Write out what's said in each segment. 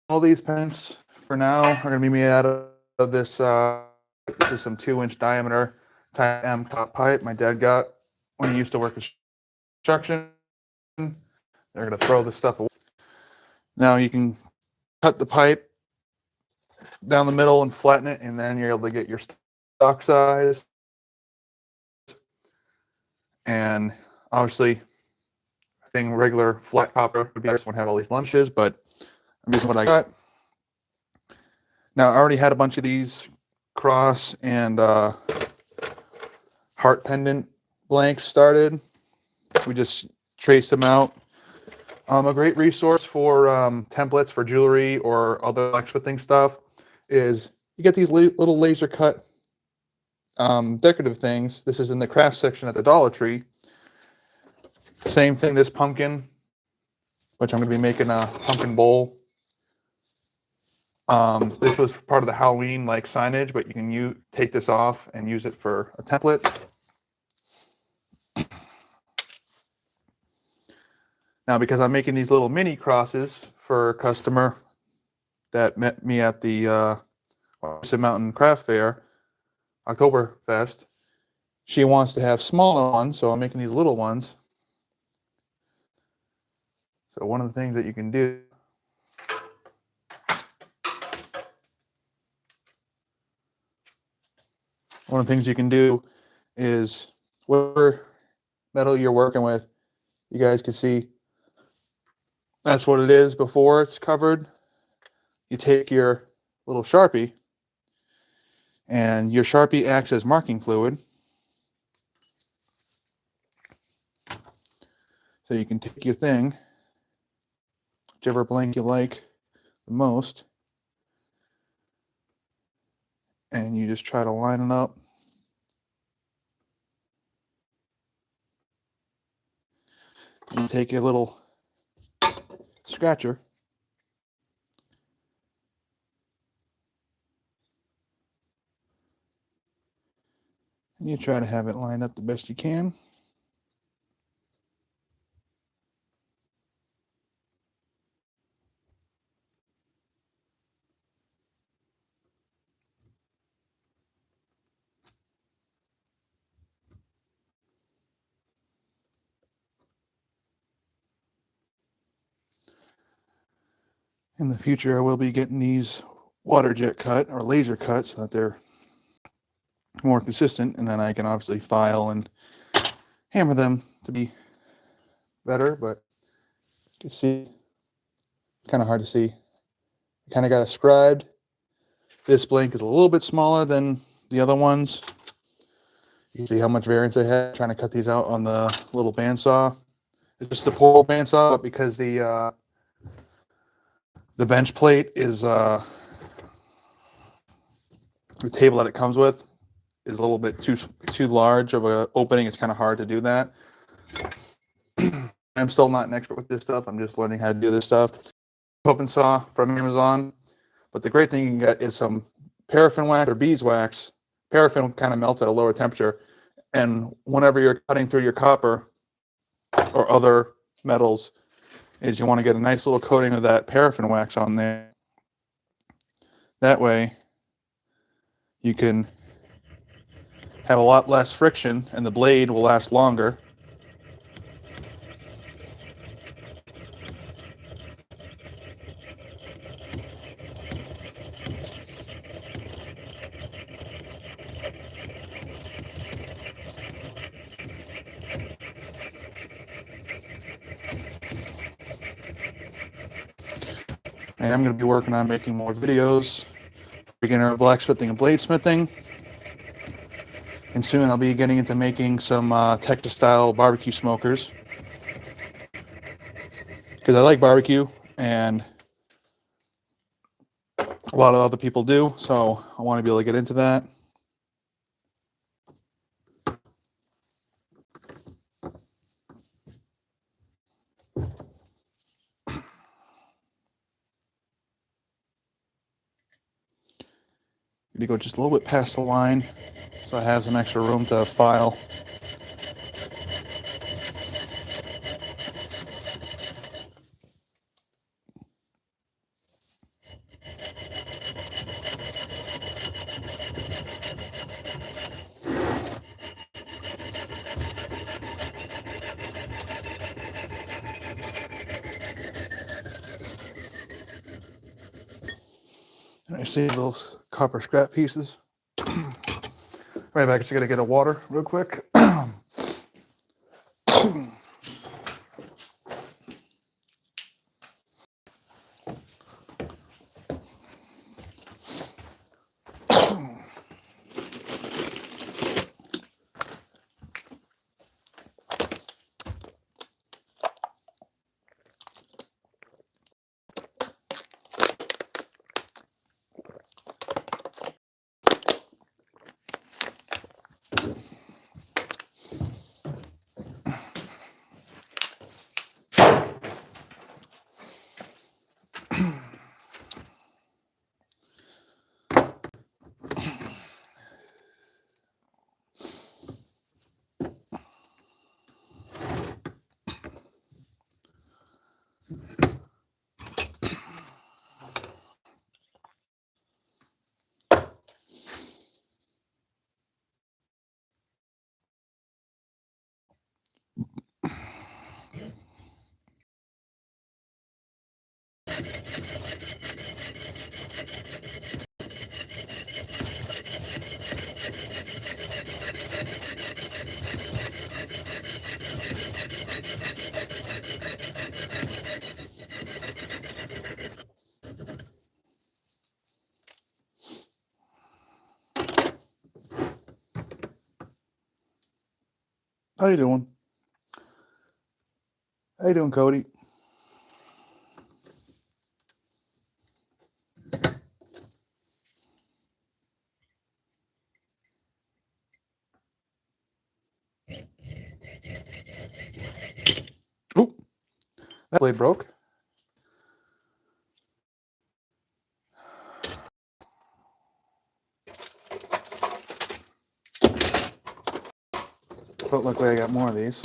all these pendants for now are going to be made out of this. This is some 2-inch diameter type M top pipe my dad got when he used to work construction. They're going to throw this stuff away. Now you can cut the pipe down the middle and flatten it, and then you're able to get your stock size. And obviously, I think regular flat copper would be nice, won't have all these blemishes, but I'm using what I got. Now I already had a bunch of these cross and heart pendant blanks started. We just traced them out. A great resource for templates for jewelry or other blacksmithing stuff is you get these little laser cut decorative things. This is in the craft section at the Dollar Tree. Same thing, this pumpkin, which I'm going to be making a pumpkin bowl. This was part of the Halloween like signage, but you can take this off and use it for a template. Now, because I'm making these little mini crosses for a customer that met me at the Mountain Craft Fair, Oktoberfest, she wants to have smaller ones, so I'm making these little ones. So one of the things that you can do is whatever metal you're working with, you guys can see that's what it is before it's covered. You take your little Sharpie, and your Sharpie acts as marking fluid. So you can take your thing, whichever blank you like the most, and you just try to line it up. You take a little scratcher, and you try to have it lined up the best you can. In the future, I will be getting these water jet cut or laser cut so that they're more consistent, and then I can obviously file and hammer them to be better. But you can see, kind of hard to see. I kind of got it scribed. This blank is a little bit smaller than the other ones. You can see how much variance I had trying to cut these out on the little bandsaw. It's just a portable bandsaw, but because the bench plate is the table that it comes with is a little bit too large of an opening. It's kind of hard to do that. I'm still not an expert with this stuff. I'm just learning how to do this stuff. Open saw from Amazon, but the great thing you can get is some paraffin wax or beeswax. Paraffin kind of melts at a lower temperature, and whenever you're cutting through your copper or other metals, is you want to get a nice little coating of that paraffin wax on there. That way you can have a lot less friction and the blade will last longer. And I'm going to be working on making more videos, beginner blacksmithing and bladesmithing. And soon I'll be getting into making some Texas-style barbecue smokers. Because I like barbecue, and a lot of other people do, so I want to be able to get into that. To go just a little bit past the line so I have some extra room to file. I see those copper scrap pieces. Right back. I just gotta get a water real quick. How you doing? How you doing, Cody? Oh, that blade broke. But luckily I got more of these.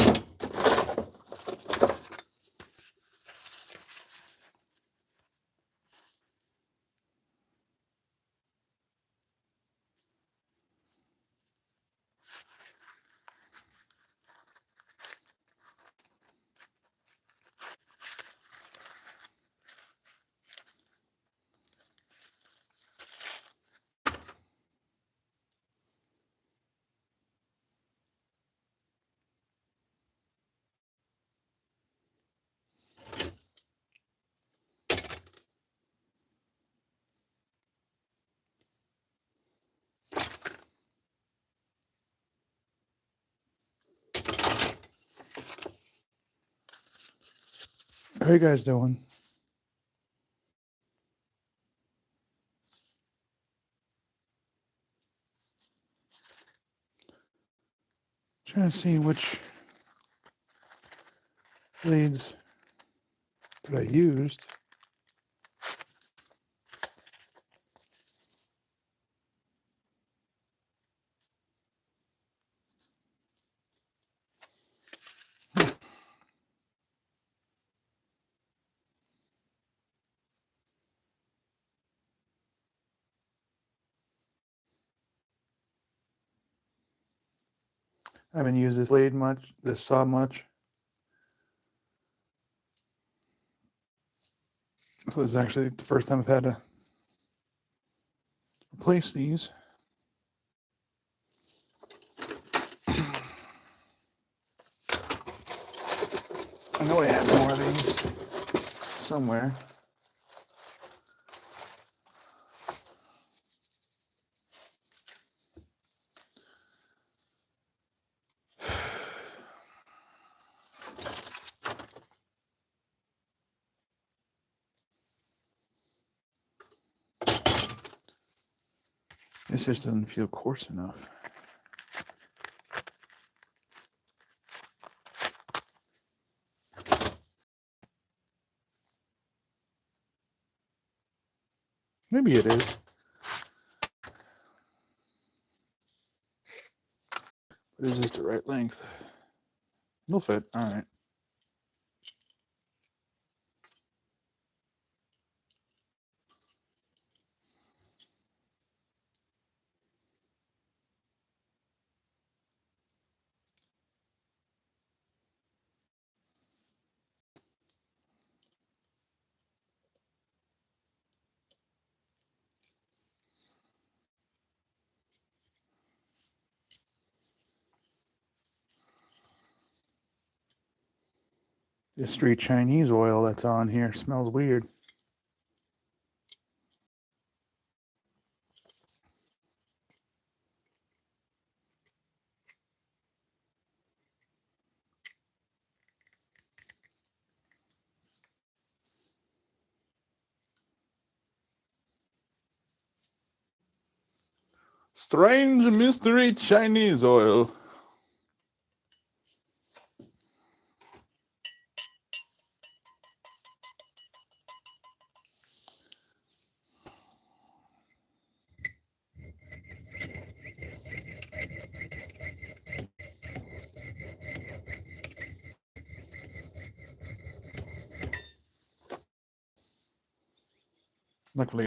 How you guys doing? Trying to see which blades that I used. I haven't used this blade much, this saw much. This is actually the first time I've had to replace these. I know I had more of these somewhere. This just doesn't feel coarse enough. Maybe it is. But it's just the right length. It'll fit. All right. This street Chinese oil that's on here smells weird. Strange mystery Chinese oil. Luckily,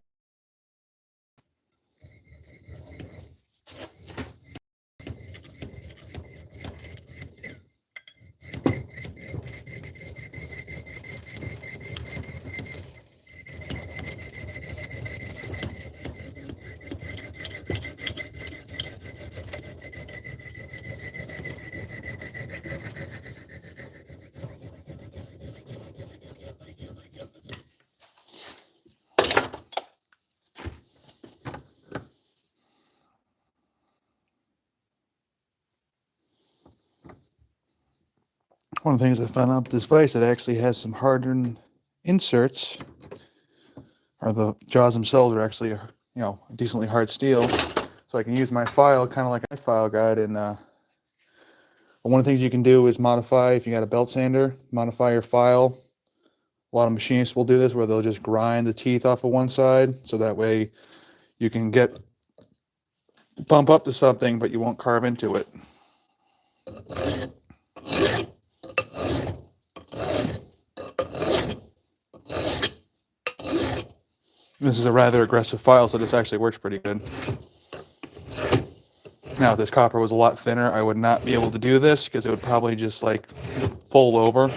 one of the things I found out with this vise, it actually has some hardened inserts, or the jaws themselves are actually, decently hard steel. So I can use my file kind of like a file guide. And one of the things you can do is modify, if you got a belt sander, modify your file. A lot of machinists will do this where they'll just grind the teeth off of one side, so that way you can bump up to something, but you won't carve into it. This is a rather aggressive file, so this actually works pretty good. Now, if this copper was a lot thinner, I would not be able to do this because it would probably just like fold over.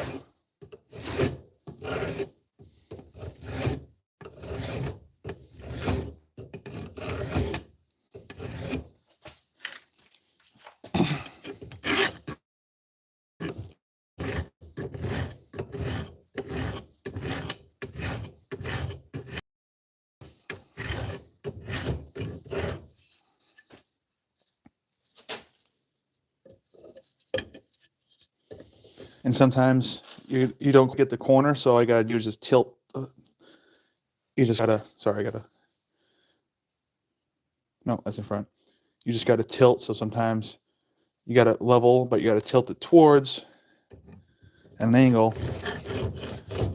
And sometimes you don't get the corner, so all I gotta do is just tilt. You just gotta, sorry, no, that's in front. You just gotta tilt, so sometimes you gotta level, but you gotta tilt it towards an angle.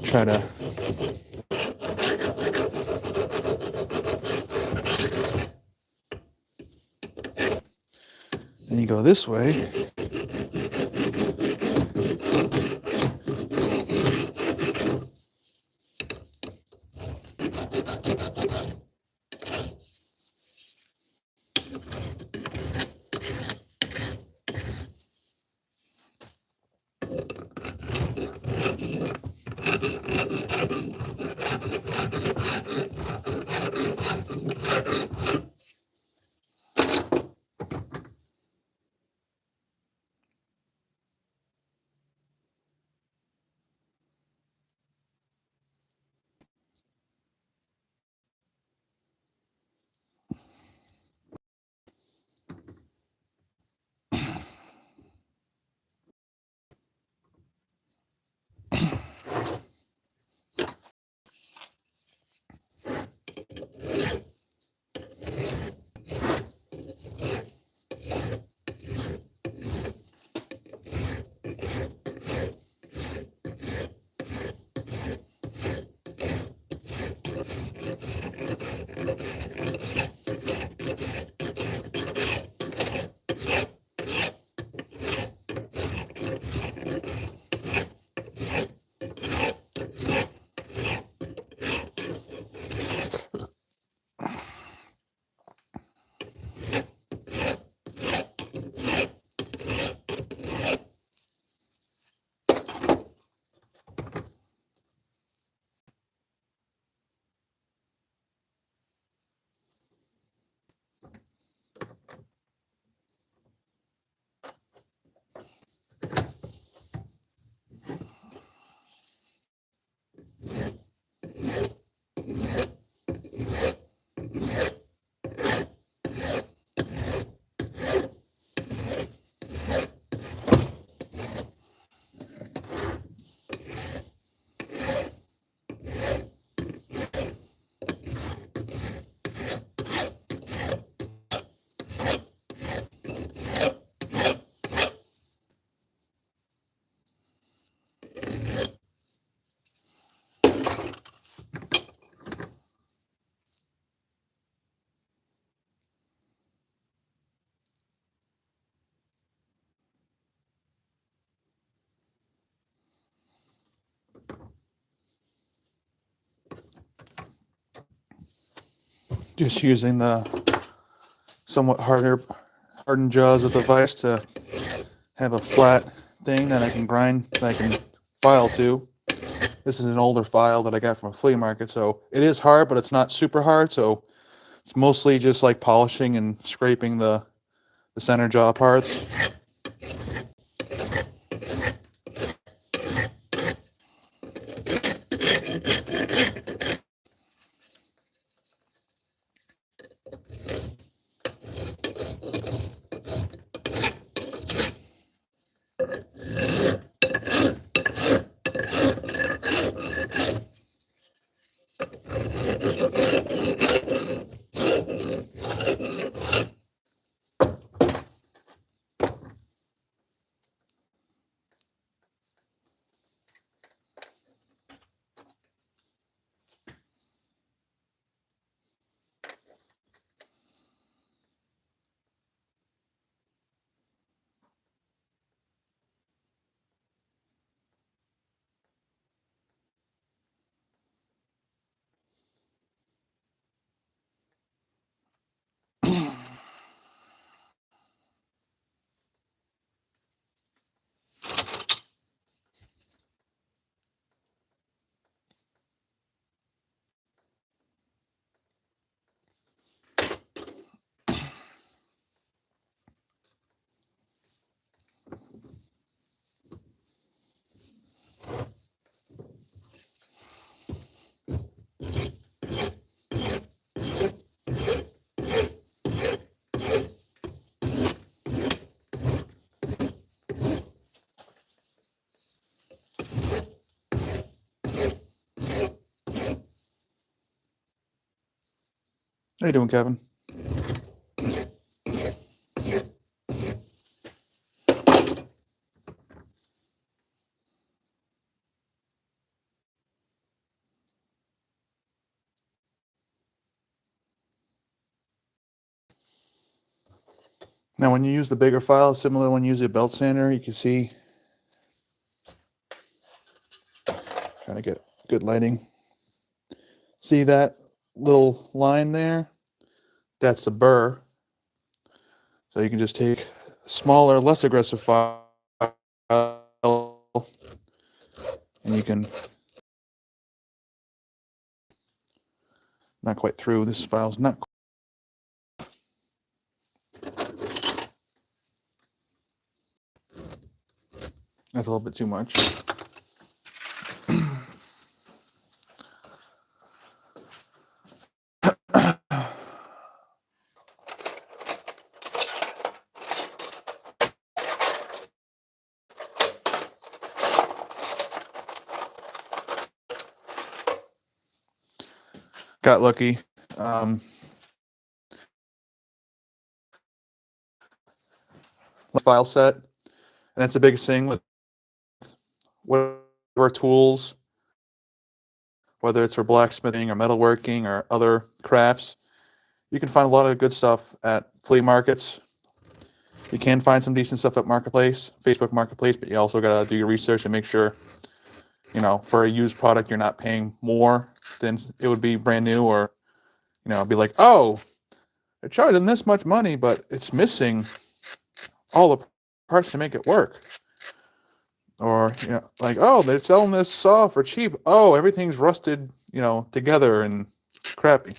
Try to. Then you go this way. Just using the somewhat hardened jaws of the vise to have a flat thing that I can grind, that I can file to. This is an older file that I got from a flea market, so it is hard, but it's not super hard, so it's mostly just like polishing and scraping the center jaw parts. How you doing, Kevin? Now, when you use the bigger file, similar when you use a belt sander, you can see, trying to get good lighting. See that little line there? That's a burr. So you can just take a smaller, less aggressive file, and you can, not quite through, this file's not, that's a little bit too much. Got lucky. File set, and that's the biggest thing with whatever tools, whether it's for blacksmithing or metalworking or other crafts. You can find a lot of good stuff at flea markets. You can find some decent stuff at Marketplace, Facebook Marketplace, but you also got to do your research and make sure, you know, for a used product, you're not paying more than it would be brand new, or, you know, be like, oh, they're charging this much money, but it's missing all the parts to make it work. Or, you know, like, oh, they're selling this saw for cheap. Oh, everything's rusted, you know, together and crappy.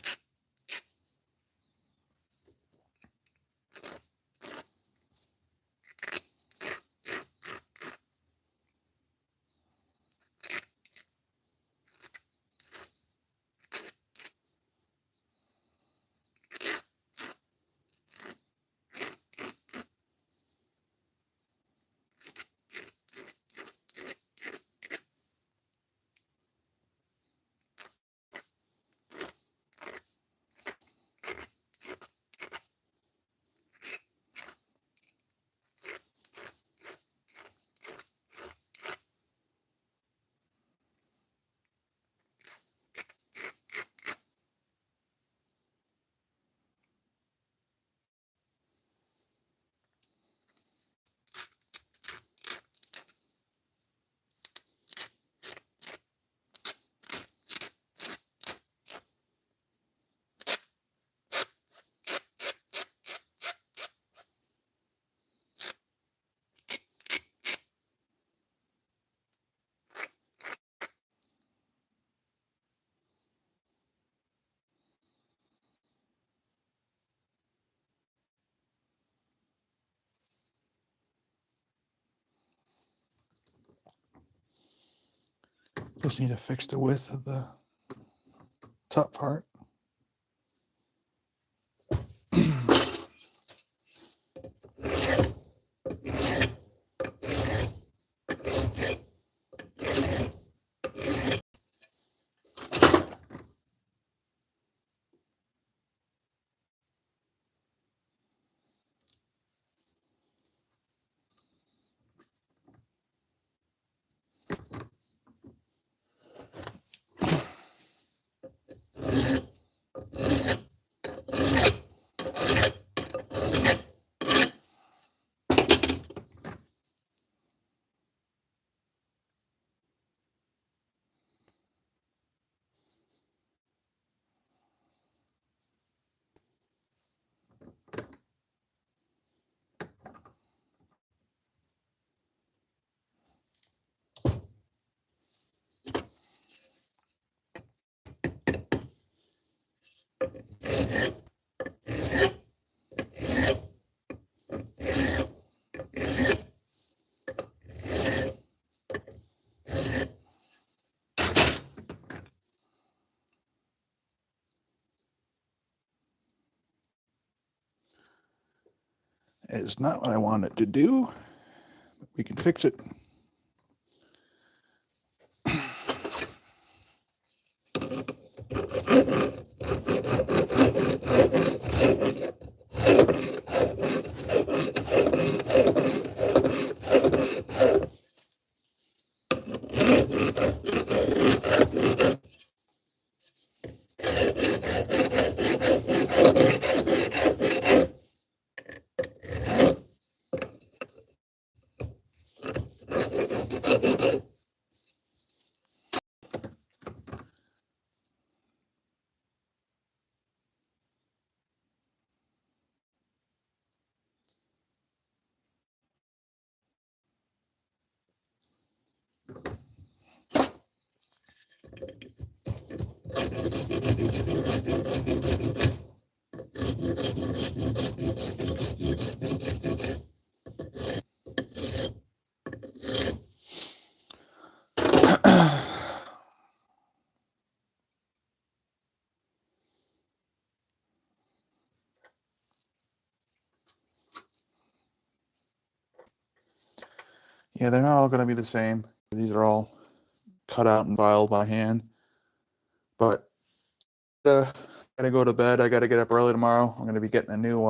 Just need to fix the width of the top part. It's not what I want it to do, but we can fix it. Yeah, they're not all going to be the same. These are all cut out and filed by hand. But I gotta go to bed. I gotta get up early tomorrow. I'm gonna be getting a new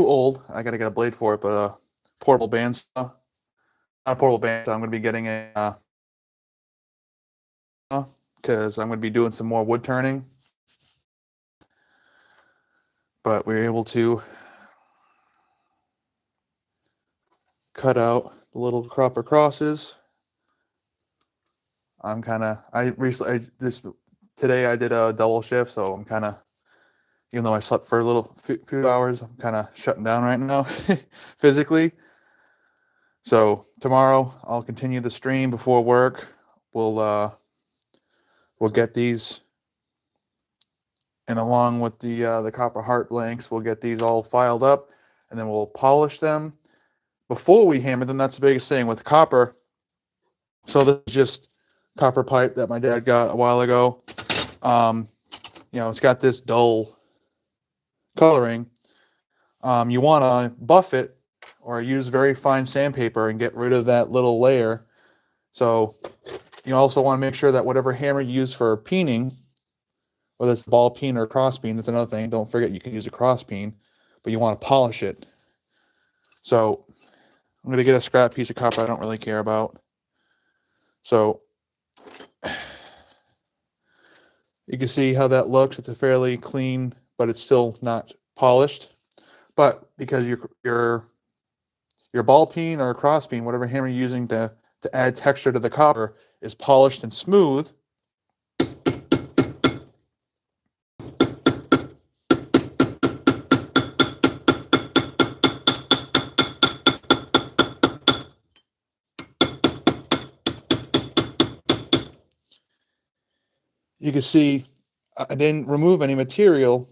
old. I gotta get a blade for it, but a portable bandsaw. Not a portable bandsaw. I'm gonna be getting a because I'm gonna be doing some more wood turning. But we were able to cut out the little copper crosses. Today I did a double shift, so I'm kind of, even though I slept for a few hours, I'm kind of shutting down right now physically. So tomorrow I'll continue the stream before work. We'll get these, and along with the copper heart blanks, we'll get these all filed up, and then we'll polish them before we hammer them. That's the biggest thing with copper. So this is just copper pipe that my dad got a while ago. It's got this dull coloring. You want to buff it or use very fine sandpaper and get rid of that little layer. So you also want to make sure that whatever hammer you use for peening, whether it's ball peen or cross peen, that's another thing. Don't forget you can use a cross peen, but you want to polish it. So I'm going to get a scrap piece of copper I don't really care about. So you can see how that looks. It's a fairly clean, but it's still not polished. But because your ball peen or cross peen, whatever hammer you're using to add texture to the copper, is polished and smooth, you can see I didn't remove any material,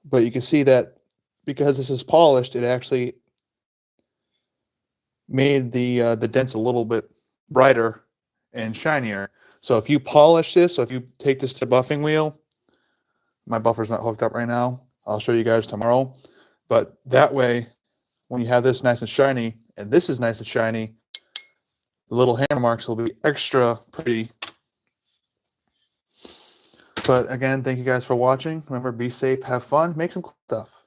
but you can see that because this is polished, it actually made the dents a little bit brighter and shinier. So if you polish this, so if you take this to buffing wheel, my buffer's not hooked up right now. I'll show you guys tomorrow. But that way, when you have this nice and shiny, and this is nice and shiny, the little hammer marks will be extra pretty. But again, thank you guys for watching. Remember, be safe, have fun, make some cool stuff.